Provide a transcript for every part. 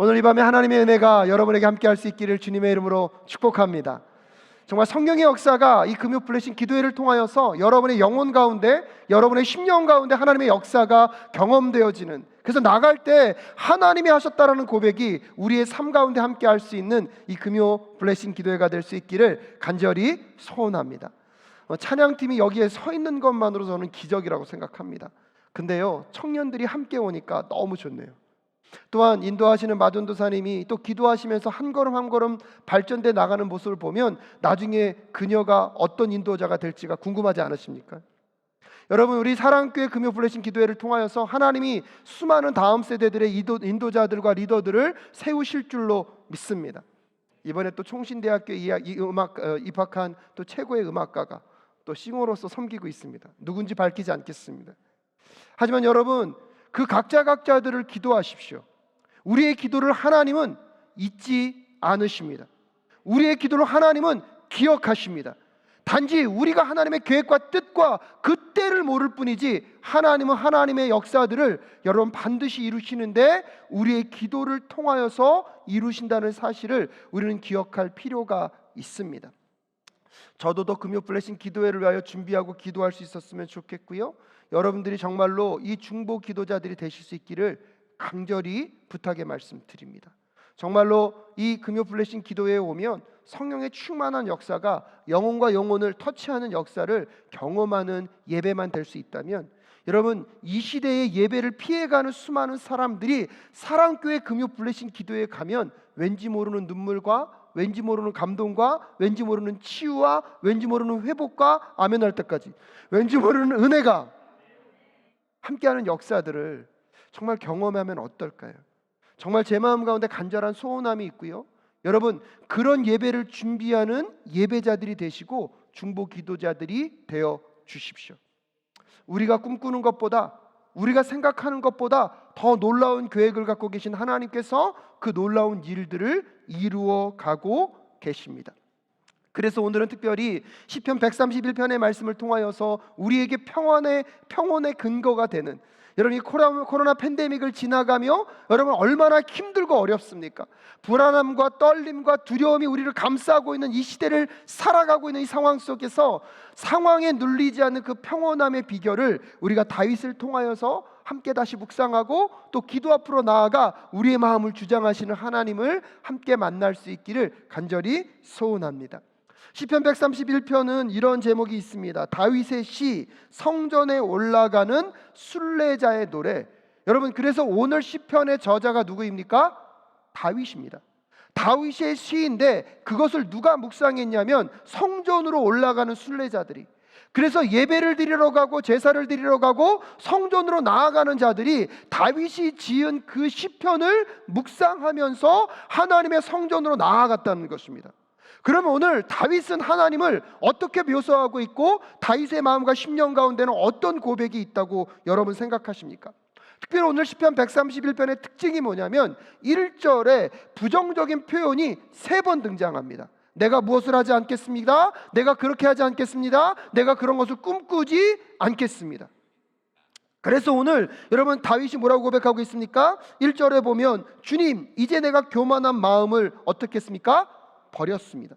오늘 이 밤에 하나님의 은혜가 여러분에게 함께할 수 있기를 주님의 이름으로 축복합니다. 정말 성령의 역사가 이 금요 블레싱 기도회를 통하여서 여러분의 영혼 가운데, 여러분의 심령 가운데 하나님의 역사가 경험되어지는, 그래서 나갈 때 하나님이 하셨다라는 고백이 우리의 삶 가운데 함께할 수 있는 이 금요 블레싱 기도회가 될 수 있기를 간절히 소원합니다. 찬양팀이 여기에 서 있는 것만으로 저는 기적이라고 생각합니다. 근데요, 청년들이 함께 오니까 너무 좋네요. 또한 인도하시는 마전도사님이 또 기도하시면서 한 걸음 한 걸음 발전돼 나가는 모습을 보면 나중에 그녀가 어떤 인도자가 될지가 궁금하지 않으십니까? 여러분, 우리 사랑교회 금요 블레싱 기도회를 통하여서 하나님이 수많은 다음 세대들의 인도자들과 리더들을 세우실 줄로 믿습니다. 이번에 또 총신대학교에 입학한 또 최고의 음악가가 또 싱어로서 섬기고 있습니다. 누군지 밝히지 않겠습니다. 하지만 여러분, 그 각자들을 기도하십시오. 우리의 기도를 하나님은 잊지 않으십니다. 우리의 기도를 하나님은 기억하십니다. 단지 우리가 하나님의 계획과 뜻과 그 때를 모를 뿐이지 하나님은 하나님의 역사들을 여러분 반드시 이루시는데 우리의 기도를 통하여서 이루신다는 사실을 우리는 기억할 필요가 있습니다. 저도 더 금요 블레싱 기도회를 위하여 준비하고 기도할 수 있었으면 좋겠고요, 여러분들이 정말로 이 중보 기도자들이 되실 수 있기를 간절히 부탁의 말씀드립니다. 정말로 이 금요 블레싱 기도회에 오면 성령의 충만한 역사가 영혼과 영혼을 터치하는 역사를 경험하는 예배만 될 수 있다면, 여러분, 이 시대의 예배를 피해가는 수많은 사람들이 사랑교회 금요 블레싱 기도회에 가면 왠지 모르는 눈물과 왠지 모르는 감동과 왠지 모르는 치유와 왠지 모르는 회복과 아멘 할 때까지 왠지 모르는 은혜가 함께하는 역사들을 정말 경험하면 어떨까요? 정말 제 마음 가운데 간절한 소원함이 있고요, 여러분, 그런 예배를 준비하는 예배자들이 되시고 중보 기도자들이 되어 주십시오. 우리가 꿈꾸는 것보다, 우리가 생각하는 것보다 더 놀라운 계획을 갖고 계신 하나님께서 그 놀라운 일들을 이루어 가고 계십니다. 그래서 오늘은 특별히 시편 131편의 말씀을 통하여서 우리에게 평온의 근거가 되는, 여러분, 이 코로나 팬데믹을 지나가며 여러분 얼마나 힘들고 어렵습니까? 불안함과 떨림과 두려움이 우리를 감싸고 있는 이 시대를 살아가고 있는 이 상황 속에서 상황에 눌리지 않는 그 평온함의 비결을 우리가 다윗을 통하여서 함께 다시 묵상하고 또 기도 앞으로 나아가 우리의 마음을 주장하시는 하나님을 함께 만날 수 있기를 간절히 소원합니다. 시편 131편은 이런 제목이 있습니다. 다윗의 시, 성전에 올라가는 순례자의 노래. 여러분, 그래서 오늘 시편의 저자가 누구입니까? 다윗입니다. 다윗의 시인데 그것을 누가 묵상했냐면 성전으로 올라가는 순례자들이. 그래서 예배를 드리러 가고 제사를 드리러 가고 성전으로 나아가는 자들이 다윗이 지은 그 시편을 묵상하면서 하나님의 성전으로 나아갔다는 것입니다. 그러면 오늘 다윗은 하나님을 어떻게 묘사하고 있고 다윗의 마음과 심령 가운데는 어떤 고백이 있다고 여러분 생각하십니까? 특별히 오늘 시편 131편의 특징이 뭐냐면 1절에 부정적인 표현이 3번 등장합니다. 내가 무엇을 하지 않겠습니다. 내가 그렇게 하지 않겠습니다. 내가 그런 것을 꿈꾸지 않겠습니다. 그래서 오늘 여러분 다윗이 뭐라고 고백하고 있습니까? 1절에 보면 주님, 이제 내가 교만한 마음을 어떻게 했습니까? 버렸습니다.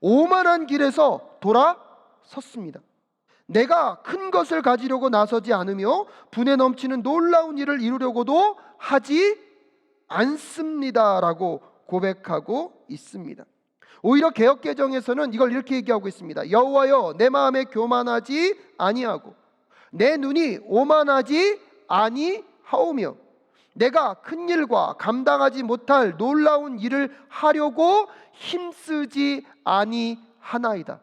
오만한 길에서 돌아섰습니다. 내가 큰 것을 가지려고 나서지 않으며 분에 넘치는 놀라운 일을 이루려고도 하지 않습니다라고 고백하고 있습니다. 오히려 개역개정에서는 이걸 이렇게 얘기하고 있습니다. 여호와여, 내 마음에 교만하지 아니하고 내 눈이 오만하지 아니하오며 내가 큰 일과 감당하지 못할 놀라운 일을 하려고 힘쓰지 아니하나이다.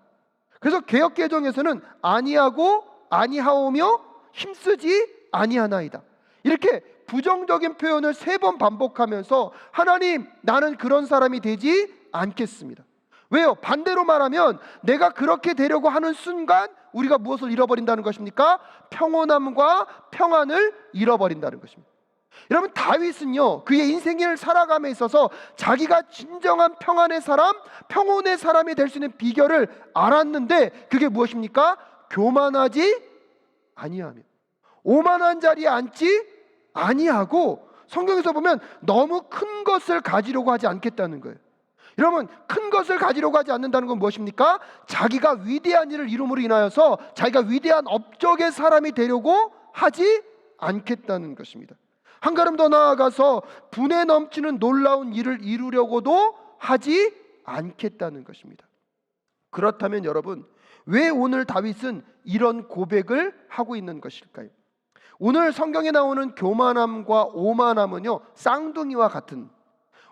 그래서 개역개정에서는 아니하고 아니하오며 힘쓰지 아니하나이다, 이렇게 부정적인 표현을 3번 반복하면서 하나님, 나는 그런 사람이 되지 않겠습니다. 왜요? 반대로 말하면 내가 그렇게 되려고 하는 순간 우리가 무엇을 잃어버린다는 것입니까? 평온함과 평안을 잃어버린다는 것입니다. 여러분, 다윗은요, 그의 인생을 살아감에 있어서 자기가 진정한 평안의 사람, 평온의 사람이 될 수 있는 비결을 알았는데 그게 무엇입니까? 교만하지 아니하며 오만한 자리에 앉지 아니하고 성경에서 보면 너무 큰 것을 가지려고 하지 않겠다는 거예요. 여러분, 큰 것을 가지려고 하지 않는다는 건 무엇입니까? 자기가 위대한 일을 이룸으로 인하여서 자기가 위대한 업적의 사람이 되려고 하지 않겠다는 것입니다. 한 걸음 더 나아가서 분에 넘치는 놀라운 일을 이루려고도 하지 않겠다는 것입니다. 그렇다면 여러분, 왜 오늘 다윗은 이런 고백을 하고 있는 것일까요? 오늘 성경에 나오는 교만함과 오만함은요, 쌍둥이와 같은,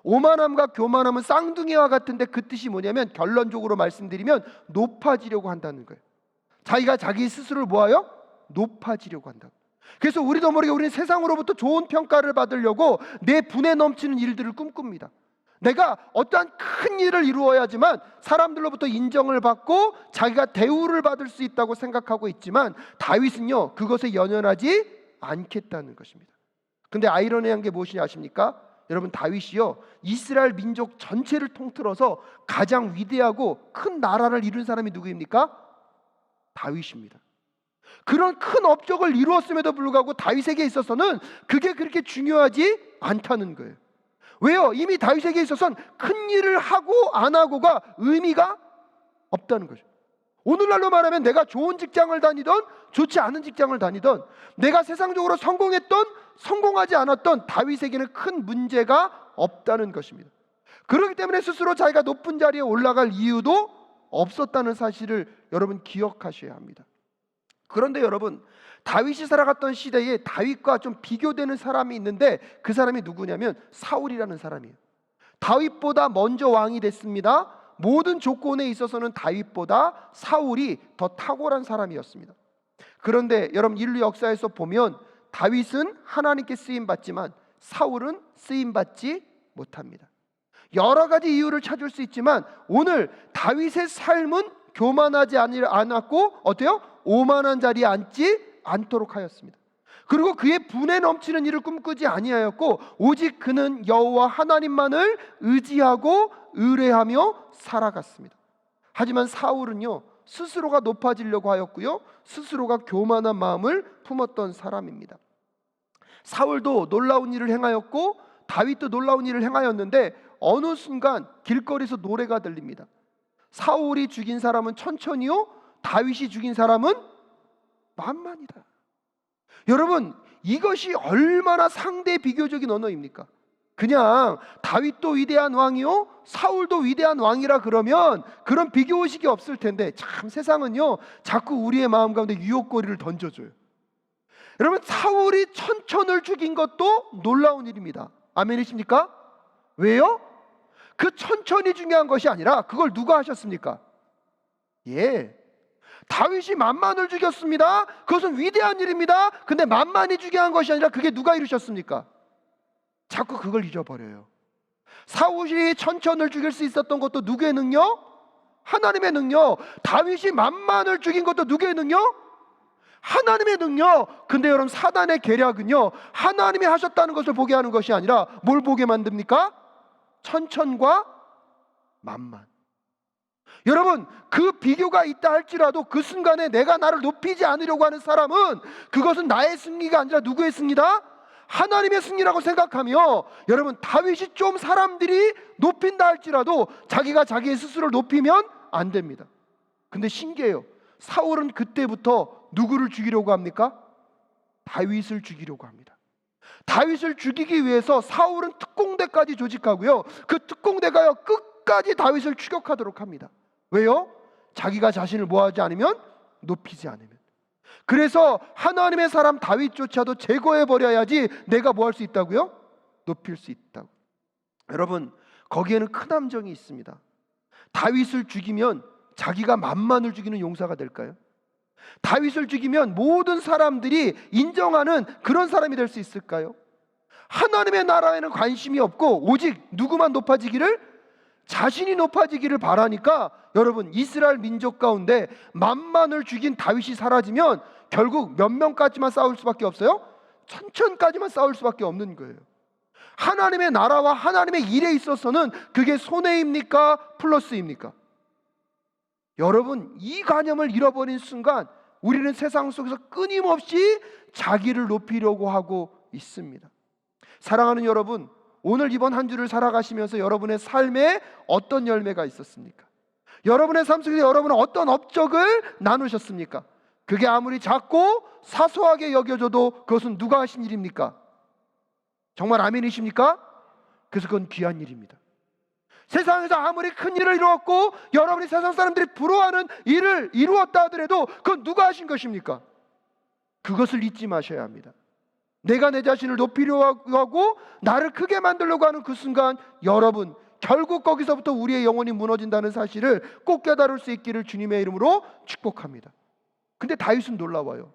오만함과 교만함은 쌍둥이와 같은데 그 뜻이 뭐냐면, 결론적으로 말씀드리면 높아지려고 한다는 거예요. 자기가 자기 스스로를 뭐하여? 높아지려고 한다. 그래서 우리도 모르게 우리는 세상으로부터 좋은 평가를 받으려고 내 분에 넘치는 일들을 꿈꿉니다. 내가 어떠한 큰 일을 이루어야지만 사람들로부터 인정을 받고 자기가 대우를 받을 수 있다고 생각하고 있지만, 다윗은요 그것에 연연하지 않겠다는 것입니다. 근데 아이러니한 게 무엇이냐 아십니까? 여러분, 다윗이요 이스라엘 민족 전체를 통틀어서 가장 위대하고 큰 나라를 이룬 사람이 누구입니까? 다윗입니다. 그런 큰 업적을 이루었음에도 불구하고 다윗에게 있어서는 그게 그렇게 중요하지 않다는 거예요. 왜요? 이미 다윗에게 있어서는 큰 일을 하고 안 하고가 의미가 없다는 거죠. 오늘날로 말하면 내가 좋은 직장을 다니던 좋지 않은 직장을 다니던, 내가 세상적으로 성공했던 성공하지 않았던, 다윗에게는 큰 문제가 없다는 것입니다. 그렇기 때문에 스스로 자기가 높은 자리에 올라갈 이유도 없었다는 사실을 여러분 기억하셔야 합니다. 그런데 여러분, 다윗이 살아갔던 시대에 다윗과 좀 비교되는 사람이 있는데 그 사람이 누구냐면 사울이라는 사람이에요. 다윗보다 먼저 왕이 됐습니다. 모든 조건에 있어서는 다윗보다 사울이 더 탁월한 사람이었습니다. 그런데 여러분, 인류 역사에서 보면 다윗은 하나님께 쓰임받지만 사울은 쓰임받지 못합니다. 여러 가지 이유를 찾을 수 있지만 오늘 다윗의 삶은 교만하지 않았고 어때요? 오만한 자리에 앉지 않도록 하였습니다. 그리고 그의 분에 넘치는 일을 꿈꾸지 아니하였고 오직 그는 여호와 하나님만을 의지하고 의뢰하며 살아갔습니다. 하지만 사울은요 스스로가 높아지려고 하였고요, 스스로가 교만한 마음을 품었던 사람입니다. 사울도 놀라운 일을 행하였고 다윗도 놀라운 일을 행하였는데 어느 순간 길거리에서 노래가 들립니다. 사울이 죽인 사람은 천천히요, 다윗이 죽인 사람은 만만이다. 여러분, 이것이 얼마나 상대 비교적인 언어입니까? 그냥 다윗도 위대한 왕이요 사울도 위대한 왕이라 그러면 그런 비교의식이 없을 텐데, 참 세상은요 자꾸 우리의 마음 가운데 유혹거리를 던져줘요. 여러분, 사울이 천천을 죽인 것도 놀라운 일입니다. 아멘이십니까? 왜요? 그 천천이 중요한 것이 아니라 그걸 누가 하셨습니까? 다윗이 만만을 죽였습니다. 그것은 위대한 일입니다. 근데 만만히 죽여야 한 것이 아니라 그게 누가 이루셨습니까? 자꾸 그걸 잊어버려요. 사울이 천천을 죽일 수 있었던 것도 누구의 능력? 하나님의 능력. 다윗이 만만을 죽인 것도 누구의 능력? 하나님의 능력. 근데 여러분, 사단의 계략은요 하나님이 하셨다는 것을 보게 하는 것이 아니라 뭘 보게 만듭니까? 천천과 만만. 여러분, 그 비교가 있다 할지라도 그 순간에 내가 나를 높이지 않으려고 하는 사람은 그것은 나의 승리가 아니라 누구의 승리다? 하나님의 승리라고 생각하며, 여러분, 다윗이 좀 사람들이 높인다 할지라도 자기가 자기의 스스로를 높이면 안 됩니다. 근데 신기해요. 사울은 그때부터 누구를 죽이려고 합니까? 다윗을 죽이려고 합니다. 다윗을 죽이기 위해서 사울은 특공대까지 조직하고요, 그 특공대가요 끝까지 다윗을 추격하도록 합니다. 왜요? 자기가 자신을 뭐하지 않으면, 높이지 않으면. 그래서 하나님의 사람 다윗조차도 제거해버려야지 내가 뭐 할 수 있다고요? 높일 수 있다고. 여러분, 거기에는 큰 함정이 있습니다. 다윗을 죽이면 자기가 만만을 죽이는 용사가 될까요? 다윗을 죽이면 모든 사람들이 인정하는 그런 사람이 될 수 있을까요? 하나님의 나라에는 관심이 없고 오직 누구만 높아지기를? 자신이 높아지기를 바라니까, 여러분, 이스라엘 민족 가운데 만만을 죽인 다윗이 사라지면 결국 몇 명까지만 싸울 수밖에 없어요? 천천까지만 싸울 수밖에 없는 거예요. 하나님의 나라와 하나님의 일에 있어서는 그게 손해입니까? 플러스입니까? 여러분, 이 관념을 잃어버린 순간 우리는 세상 속에서 끊임없이 자기를 높이려고 하고 있습니다. 사랑하는 여러분, 오늘 이번 한 주를 살아가시면서 여러분의 삶에 어떤 열매가 있었습니까? 여러분의 삶 속에서 여러분은 어떤 업적을 나누셨습니까? 그게 아무리 작고 사소하게 여겨져도 그것은 누가 하신 일입니까? 정말 아멘이십니까? 그래서 그건 귀한 일입니다. 세상에서 아무리 큰 일을 이루었고 여러분이 세상 사람들이 부러워하는 일을 이루었다 하더라도 그건 누가 하신 것입니까? 그것을 잊지 마셔야 합니다. 내가 내 자신을 높이려고 하고 나를 크게 만들려고 하는 그 순간 여러분 결국 거기서부터 우리의 영혼이 무너진다는 사실을 꼭 깨달을 수 있기를 주님의 이름으로 축복합니다. 근데 다윗은 놀라워요.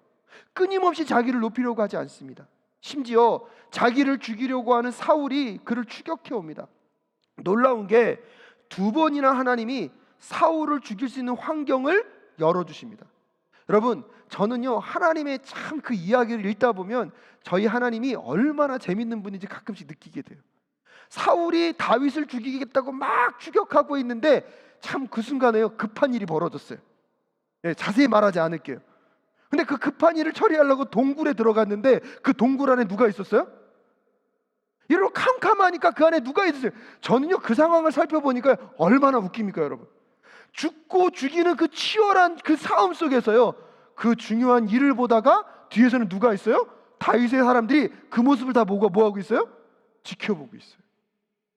끊임없이 자기를 높이려고 하지 않습니다. 심지어 자기를 죽이려고 하는 사울이 그를 추격해 옵니다. 놀라운 게 2번이나 하나님이 사울을 죽일 수 있는 환경을 열어주십니다. 여러분, 저는요 하나님의 참 그 이야기를 읽다 보면 저희 하나님이 얼마나 재밌는 분인지 가끔씩 느끼게 돼요. 사울이 다윗을 죽이겠다고 막 추격하고 있는데 참 그 순간에요 급한 일이 벌어졌어요. 자세히 말하지 않을게요. 근데 그 급한 일을 처리하려고 동굴에 들어갔는데 그 동굴 안에 누가 있었어요? 이렇게 캄캄하니까 그 안에 누가 있었어요? 저는요 그 상황을 살펴보니까 얼마나 웃깁니까 여러분. 죽고 죽이는 그 치열한 그 싸움 속에서요 그 중요한 일을 보다가 뒤에서는 누가 있어요? 다윗의 사람들이 그 모습을 다 보고 뭐하고 있어요? 지켜보고 있어요.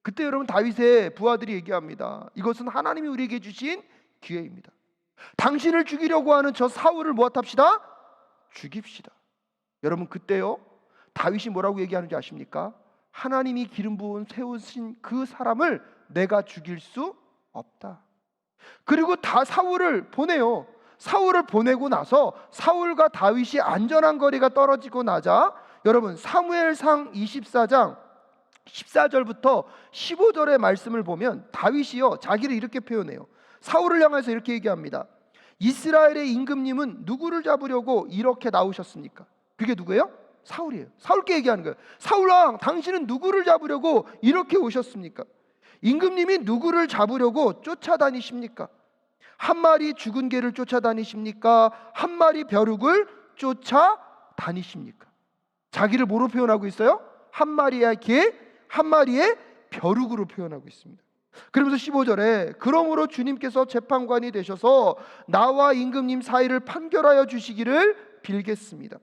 그때 여러분 다윗의 부하들이 얘기합니다. 이것은 하나님이 우리에게 주신 기회입니다. 당신을 죽이려고 하는 저 사울을 무엇합시다? 죽입시다. 여러분 그때요 다윗이 뭐라고 얘기하는지 아십니까? 하나님이 기름 부은 세우신 그 사람을 내가 죽일 수 없다. 그리고 다 사울을 보내요. 사울을 보내고 나서 사울과 다윗이 안전한 거리가 떨어지고 나자 여러분 사무엘상 24장 14절부터 15절의 말씀을 보면 다윗이요 자기를 이렇게 표현해요. 사울을 향해서 이렇게 얘기합니다. 이스라엘의 임금님은 누구를 잡으려고 이렇게 나오셨습니까? 그게 누구예요? 사울이에요. 사울께 얘기하는 거예요. 사울왕, 당신은 누구를 잡으려고 이렇게 오셨습니까? 임금님이 누구를 잡으려고 쫓아다니십니까? 한 마리 죽은 개를 쫓아다니십니까? 한 마리 벼룩을 쫓아다니십니까? 자기를 뭐로 표현하고 있어요? 한 마리의 개, 한 마리의 벼룩으로 표현하고 있습니다. 그러면서 15절에 그러므로 주님께서 재판관이 되셔서 나와 임금님 사이를 판결하여 주시기를 빌겠습니다.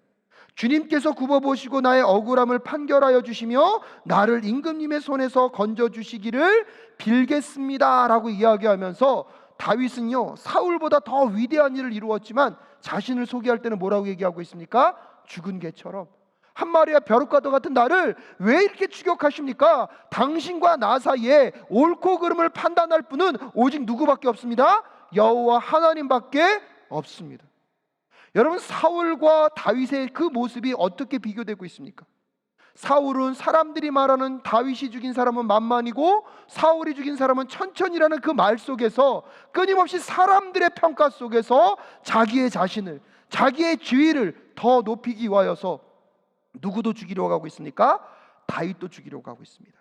주님께서 굽어보시고 나의 억울함을 판결하여 주시며 나를 임금님의 손에서 건져주시기를 빌겠습니다 라고 이야기하면서 다윗은요 사울보다 더 위대한 일을 이루었지만 자신을 소개할 때는 뭐라고 얘기하고 있습니까? 죽은 개처럼 한 마리의 벼룩과도 같은 나를 왜 이렇게 추격하십니까? 당신과 나 사이에 옳고 그름을 판단할 분은 오직 누구밖에 없습니다. 여호와 하나님밖에 없습니다. 여러분 사울과 다윗의 그 모습이 어떻게 비교되고 있습니까? 사울은 사람들이 말하는 다윗이 죽인 사람은 만만이고 사울이 죽인 사람은 천천히라는 그 말 속에서 끊임없이 사람들의 평가 속에서 자기의 자신을 자기의 지위를 더 높이기 위하여서 누구도 죽이려고 하고 있습니까? 다윗도 죽이려고 하고 있습니다.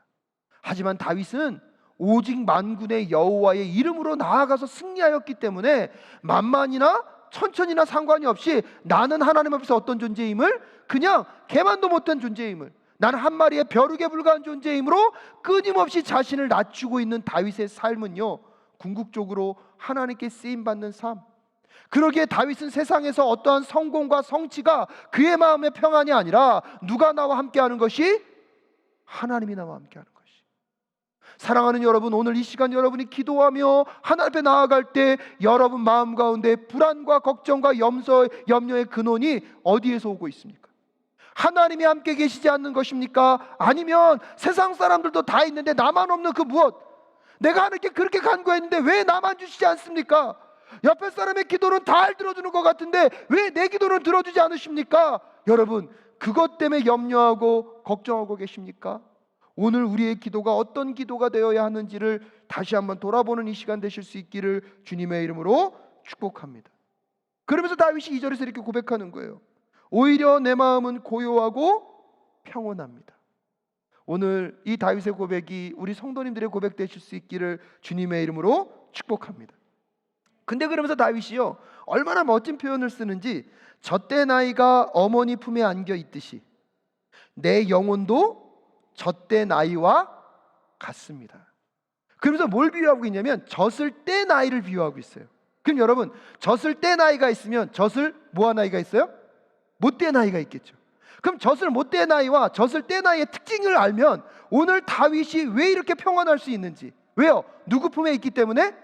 하지만 다윗은 오직 만군의 여호와의 이름으로 나아가서 승리하였기 때문에 만만이나 천천히나 상관이 없이 나는 하나님 앞에서 어떤 존재임을 그냥 개만도 못한 존재임을 나는 한 마리의 벼룩에 불과한 존재이므로 끊임없이 자신을 낮추고 있는 다윗의 삶은요 궁극적으로 하나님께 쓰임받는 삶. 그러기에 다윗은 세상에서 어떠한 성공과 성취가 그의 마음의 평안이 아니라 누가 나와 함께하는 것이? 하나님이 나와 함께하는 것이. 사랑하는 여러분, 오늘 이 시간 여러분이 기도하며 하나님 앞에 나아갈 때 여러분 마음 가운데 불안과 걱정과 염려의 근원이 어디에서 오고 있습니까? 하나님이 함께 계시지 않는 것입니까? 아니면 세상 사람들도 다 있는데 나만 없는 그 무엇? 내가 하나님께 그렇게 간구했는데 왜 나만 주시지 않습니까? 옆에 사람의 기도는 다 들어주는 것 같은데 왜 내 기도는 들어주지 않으십니까? 여러분 그것 때문에 염려하고 걱정하고 계십니까? 오늘 우리의 기도가 어떤 기도가 되어야 하는지를 다시 한번 돌아보는 이 시간 되실 수 있기를 주님의 이름으로 축복합니다. 그러면서 다윗이 2절에서 이렇게 고백하는 거예요. 오히려 내 마음은 고요하고 평온합니다. 오늘 이 다윗의 고백이 우리 성도님들의 고백 되실 수 있기를 주님의 이름으로 축복합니다. 근데 그러면서 다윗이요 얼마나 멋진 표현을 쓰는지 젖대 나이가 어머니 품에 안겨 있듯이 내 영혼도 젖대 나이와 같습니다. 그러면서 뭘 비유하고 있냐면 젖을 때 나이를 비유하고 있어요. 그럼 여러분, 젖을 때 나이가 있으면 젖을 뭐한 나이가 있어요? 못 때 나이가 있겠죠. 그럼 젖을 못 때 나이와 젖을 때 나이의 특징을 알면 오늘 다윗이 왜 이렇게 평안할 수 있는지. 왜요? 누구 품에 있기 때문에?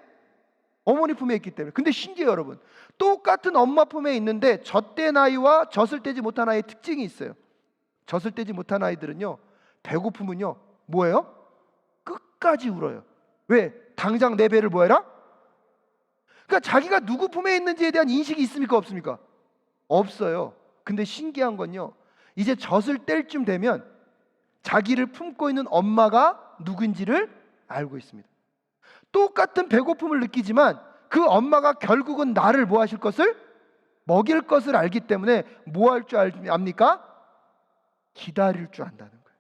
어머니 품에 있기 때문에. 근데 신기해요 여러분, 똑같은 엄마 품에 있는데 젖대 나이와 젖을 떼지 못한 아이의 특징이 있어요. 젖을 떼지 못한 아이들은요, 배고프면요 뭐예요? 끝까지 울어요. 왜? 당장 내 배를 뭐 해라? 그러니까 자기가 누구 품에 있는지에 대한 인식이 있습니까 없습니까? 없어요. 근데 신기한 건요, 이제 젖을 뗄 쯤 되면 자기를 품고 있는 엄마가 누구인지를 알고 있습니다. 똑같은 배고픔을 느끼지만 그 엄마가 결국은 나를 뭐 하실 것을? 먹일 것을 알기 때문에 뭐 할 줄 압니까? 기다릴 줄 안다는 거예요.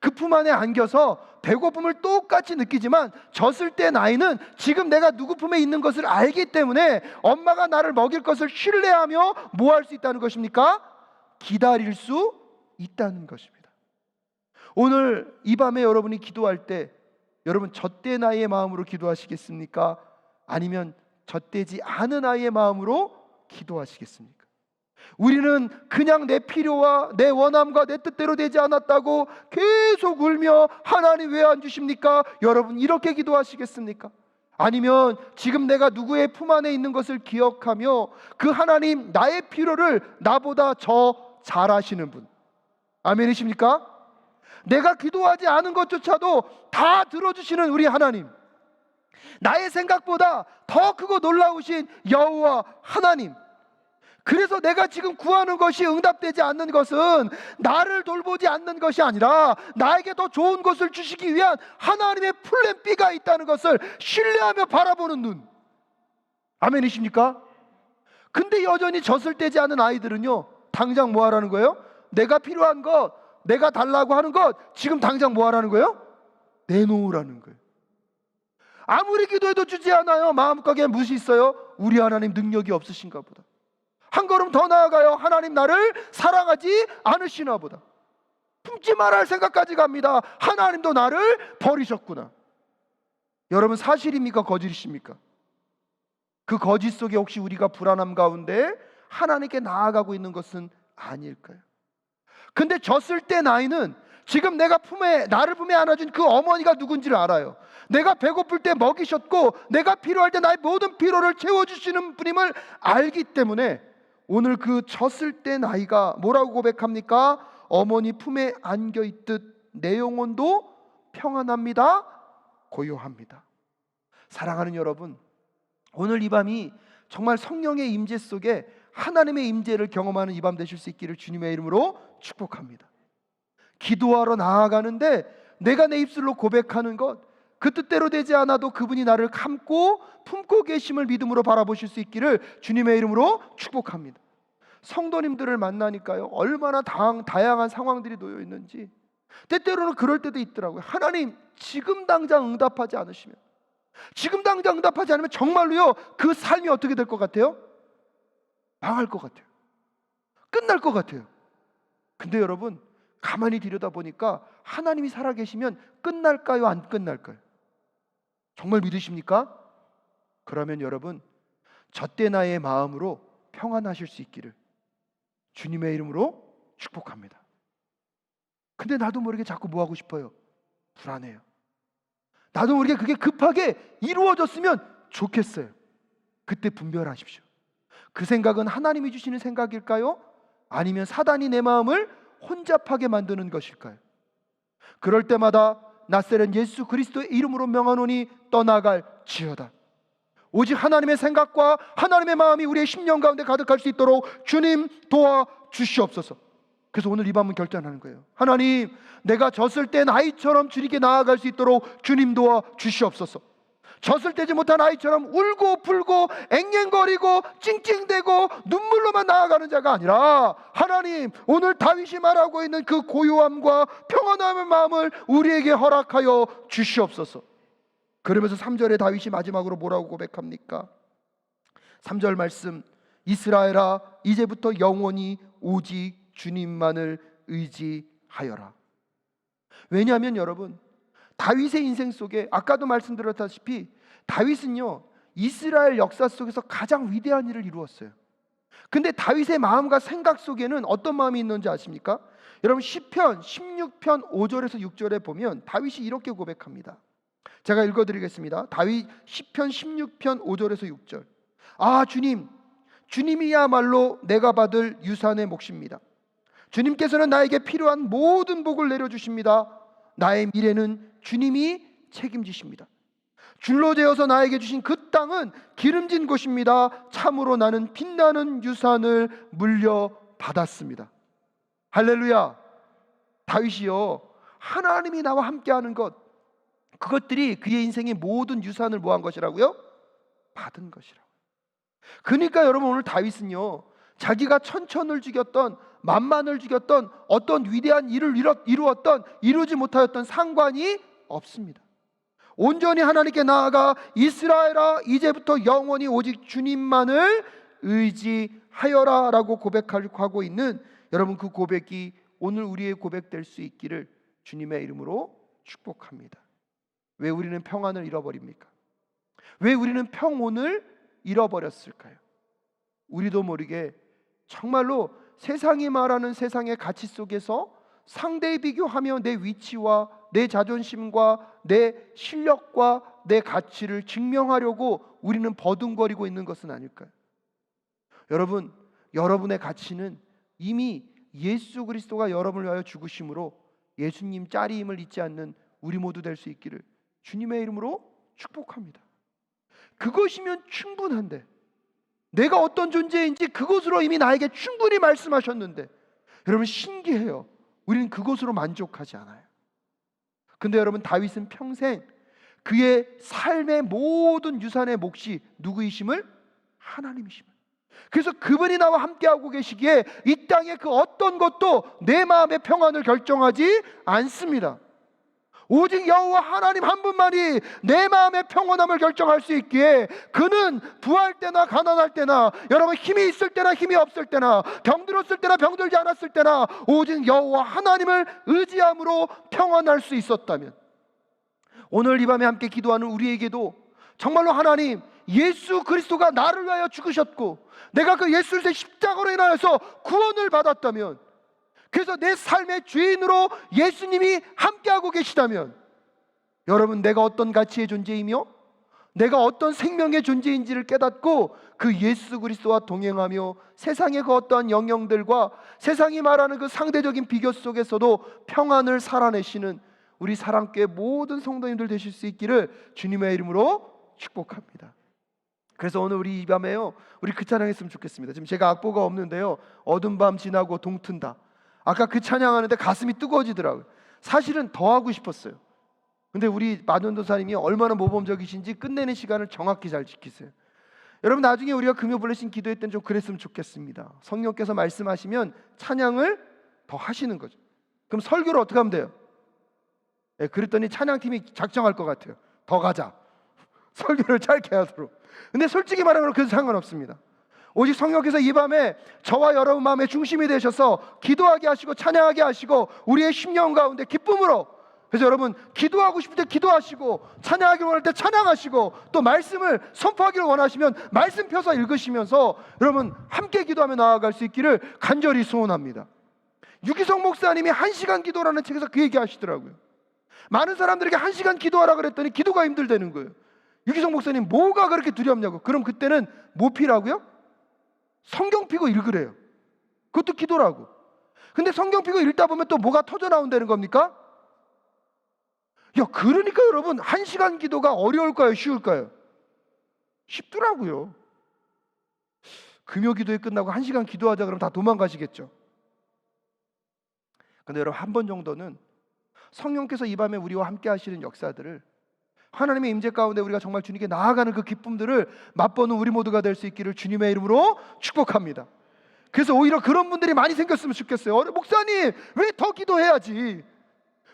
그 품 안에 안겨서 배고픔을 똑같이 느끼지만 젖을 때 나이는 지금 내가 누구 품에 있는 것을 알기 때문에 엄마가 나를 먹일 것을 신뢰하며 뭐 할 수 있다는 것입니까? 기다릴 수 있다는 것입니다. 오늘 이 밤에 여러분이 기도할 때 여러분 젖대 나이의 마음으로 기도하시겠습니까? 아니면 젖대지 않은 아이의 마음으로 기도하시겠습니까? 우리는 그냥 내 필요와 내 원함과 내 뜻대로 되지 않았다고 계속 울며 하나님 왜 안 주십니까? 여러분 이렇게 기도하시겠습니까? 아니면 지금 내가 누구의 품 안에 있는 것을 기억하며 그 하나님 나의 필요를 나보다 더 잘 아시는 분, 아멘이십니까? 내가 기도하지 않은 것조차도 다 들어주시는 우리 하나님, 나의 생각보다 더 크고 놀라우신 여호와 하나님. 그래서 내가 지금 구하는 것이 응답되지 않는 것은 나를 돌보지 않는 것이 아니라 나에게 더 좋은 것을 주시기 위한 하나님의 플랜 B가 있다는 것을 신뢰하며 바라보는 눈, 아멘이십니까? 근데 여전히 젖을 떼지 않은 아이들은요, 당장 뭐 하라는 거예요? 내가 필요한 것, 내가 달라고 하는 것 지금 당장 뭐 하라는 거예요? 내놓으라는 거예요. 아무리 기도해도 주지 않아요. 마음속에 무엇이 있어요? 우리 하나님 능력이 없으신가 보다. 한 걸음 더 나아가요. 하나님 나를 사랑하지 않으시나 보다. 품지 말할 생각까지 갑니다. 하나님도 나를 버리셨구나. 여러분 사실입니까? 거짓입니까? 그 거짓 속에 혹시 우리가 불안함 가운데 하나님께 나아가고 있는 것은 아닐까요? 근데 졌을 때 나이는 지금 내가 나를 품에 안아준 그 어머니가 누군지를 알아요. 내가 배고플 때 먹이셨고 내가 필요할 때 나의 모든 필요를 채워주시는 분임을 알기 때문에 오늘 그 졌을 때 나이가 뭐라고 고백합니까? 어머니 품에 안겨있듯 내 영혼도 평안합니다, 고요합니다. 사랑하는 여러분, 오늘 이 밤이 정말 성령의 임재 속에 하나님의 임재를 경험하는 이 밤 되실 수 있기를 주님의 이름으로 축복합니다. 기도하러 나아가는데 내가 내 입술로 고백하는 것, 그 뜻대로 되지 않아도 그분이 나를 품고 계심을 믿음으로 바라보실 수 있기를 주님의 이름으로 축복합니다. 성도님들을 만나니까요, 얼마나 다양한 상황들이 놓여 있는지 때때로는 그럴 때도 있더라고요. 하나님 지금 당장 응답하지 않으시면, 지금 당장 응답하지 않으면 정말로요 그 삶이 어떻게 될 것 같아요? 망할 것 같아요. 끝날 것 같아요. 근데 여러분 가만히 들여다보니까 하나님이 살아계시면 끝날까요? 안 끝날까요? 정말 믿으십니까? 그러면 여러분 젖대 나의 마음으로 평안하실 수 있기를 주님의 이름으로 축복합니다. 근데 나도 모르게 자꾸 뭐 하고 싶어요? 불안해요. 나도 모르게 그게 급하게 이루어졌으면 좋겠어요. 그때 분별하십시오. 그 생각은 하나님이 주시는 생각일까요? 아니면 사단이 내 마음을 혼잡하게 만드는 것일까요? 그럴 때마다 나세렛 예수 그리스도의 이름으로 명하노니 떠나갈지어다. 오직 하나님의 생각과 하나님의 마음이 우리의 심령 가운데 가득할 수 있도록 주님 도와주시옵소서. 그래서 오늘 이 밤은 결단하는 거예요. 하나님, 내가 졌을 땐 아이처럼 주님께 나아갈 수 있도록 주님 도와주시옵소서. 젖을 떼지 못한 아이처럼 울고 불고 앵앵거리고 찡찡대고 눈물로만 나아가는 자가 아니라 하나님, 오늘 다윗이 말하고 있는 그 고요함과 평안함의 마음을 우리에게 허락하여 주시옵소서. 그러면서 3절에 다윗이 마지막으로 뭐라고 고백합니까? 3절 말씀, 이스라엘아 이제부터 영원히 오직 주님만을 의지하여라. 왜냐하면 여러분, 다윗의 인생 속에 아까도 말씀드렸다시피 다윗은요, 이스라엘 역사 속에서 가장 위대한 일을 이루었어요. 근데 다윗의 마음과 생각 속에는 어떤 마음이 있는지 아십니까? 여러분, 시편 16편 5절에서 6절에 보면 다윗이 이렇게 고백합니다. 제가 읽어드리겠습니다. 다윗 시편 16편 5절에서 6절. 아, 주님이야말로 내가 받을 유산의 몫입니다. 주님께서는 나에게 필요한 모든 복을 내려주십니다. 나의 미래는 주님이 책임지십니다. 줄로 되어서 나에게 주신 그 땅은 기름진 곳입니다. 참으로 나는 빛나는 유산을 물려받았습니다. 할렐루야. 다윗이요, 하나님이 나와 함께하는 것, 그것들이 그의 인생의 모든 유산을 뭐한 것이라고요? 받은 것이라고요. 그러니까 여러분, 오늘 다윗은요, 자기가 천천을 죽였던, 만만을 죽였던, 어떤 위대한 일을 이루었던, 이루지 못하였던 상관이 없습니다. 온전히 하나님께 나아가 이스라엘아, 이제부터 영원히 오직 주님만을 의지하여라 라고 고백하고 있는 여러분, 그 고백이 오늘 우리의 고백될 수 있기를 주님의 이름으로 축복합니다. 왜 우리는 평안을 잃어버립니까? 왜 우리는 평온을 잃어버렸을까요? 우리도 모르게 정말로 세상이 말하는 세상의 가치 속에서 상대에 비교하며 내 위치와 내 자존심과 내 실력과 내 가치를 증명하려고 우리는 버둥거리고 있는 것은 아닐까요? 여러분, 여러분의 가치는 이미 예수 그리스도가 여러분을 위하여 죽으심으로 예수님 짤이임을 잊지 않는 우리 모두 될 수 있기를 주님의 이름으로 축복합니다. 그것이면 충분한데, 내가 어떤 존재인지 그것으로 이미 나에게 충분히 말씀하셨는데, 여러분 신기해요. 우리는 그것으로 만족하지 않아요. 근데 여러분, 다윗은 평생 그의 삶의 모든 유산의 몫이 누구이심을? 하나님이심을. 그래서 그분이 나와 함께하고 계시기에 이 땅의 그 어떤 것도 내 마음의 평안을 결정하지 않습니다. 오직 여호와 하나님 한 분만이 내 마음의 평온함을 결정할 수 있기에, 그는 부할 때나 가난할 때나, 여러분 힘이 있을 때나 힘이 없을 때나, 병들었을 때나 병들지 않았을 때나 오직 여호와 하나님을 의지함으로 평안할 수 있었다면, 오늘 이 밤에 함께 기도하는 우리에게도 정말로 하나님, 예수 그리스도가 나를 위하여 죽으셨고 내가 그 예수를 십자가로 인하여서 구원을 받았다면, 그래서 내 삶의 주인으로 예수님이 함께하고 계시다면, 여러분, 내가 어떤 가치의 존재이며 내가 어떤 생명의 존재인지를 깨닫고 그 예수 그리스도와 동행하며 세상의 그 어떠한 영역들과 세상이 말하는 그 상대적인 비교 속에서도 평안을 살아내시는 우리 사랑교회 모든 성도님들 되실 수 있기를 주님의 이름으로 축복합니다. 그래서 오늘 우리 이 밤에요, 우리 그 찬양했으면 좋겠습니다. 지금 제가 악보가 없는데요, 어두운 밤 지나고 동튼다, 아까 그 찬양하는데 가슴이 뜨거워지더라고요. 사실은 더 하고 싶었어요. 근데 우리 마전도사님이 얼마나 모범적이신지 끝내는 시간을 정확히 잘 지키세요. 여러분, 나중에 우리가 금요 블레싱 기도회 때는 좀 그랬으면 좋겠습니다. 성령께서 말씀하시면 찬양을 더 하시는 거죠. 그럼 설교를 어떻게 하면 돼요? 그랬더니 찬양팀이 작정할 것 같아요. 더 가자, 설교를 짧게 하도록. 근데 솔직히 말하면 그래도 상관없습니다. 오직 성령께서 이 밤에 저와 여러분 마음의 중심이 되셔서 기도하게 하시고 찬양하게 하시고 우리의 심령 가운데 기쁨으로, 그래서 여러분 기도하고 싶을 때 기도하시고 찬양하기를 원할 때 찬양하시고 또 말씀을 선포하기를 원하시면 말씀 펴서 읽으시면서 여러분 함께 기도하며 나아갈 수 있기를 간절히 소원합니다. 유기성 목사님이 1시간 기도라는 책에서 그 얘기 하시더라고요. 많은 사람들에게 1시간 기도하라 그랬더니 기도가 힘들다는 거예요. 유기성 목사님, 뭐가 그렇게 두렵냐고. 그럼 그때는 뭐 피라고요? 성경 피고 읽으래요. 그것도 기도라고. 근데 성경 피고 읽다 보면 또 뭐가 터져 나온다는 겁니까? 야, 그러니까 여러분 1시간 기도가 어려울까요? 쉬울까요? 쉽더라고요. 금요 기도회 끝나고 1시간 기도하자 그러면 다 도망가시겠죠. 근데 여러분, 한 번 정도는 성령께서 이 밤에 우리와 함께 하시는 역사들을, 하나님의 임재 가운데 우리가 정말 주님께 나아가는 그 기쁨들을 맛보는 우리 모두가 될 수 있기를 주님의 이름으로 축복합니다. 그래서 오히려 그런 분들이 많이 생겼으면 좋겠어요. 목사님, 왜 더 기도해야지?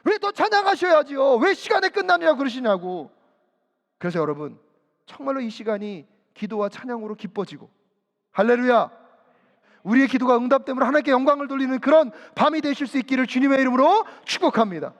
왜 더 찬양하셔야지요? 왜 시간에 끝나느냐고 그러시냐고. 그래서 여러분, 정말로 이 시간이 기도와 찬양으로 기뻐지고, 할렐루야, 우리의 기도가 응답됨으로 하나님께 영광을 돌리는 그런 밤이 되실 수 있기를 주님의 이름으로 축복합니다.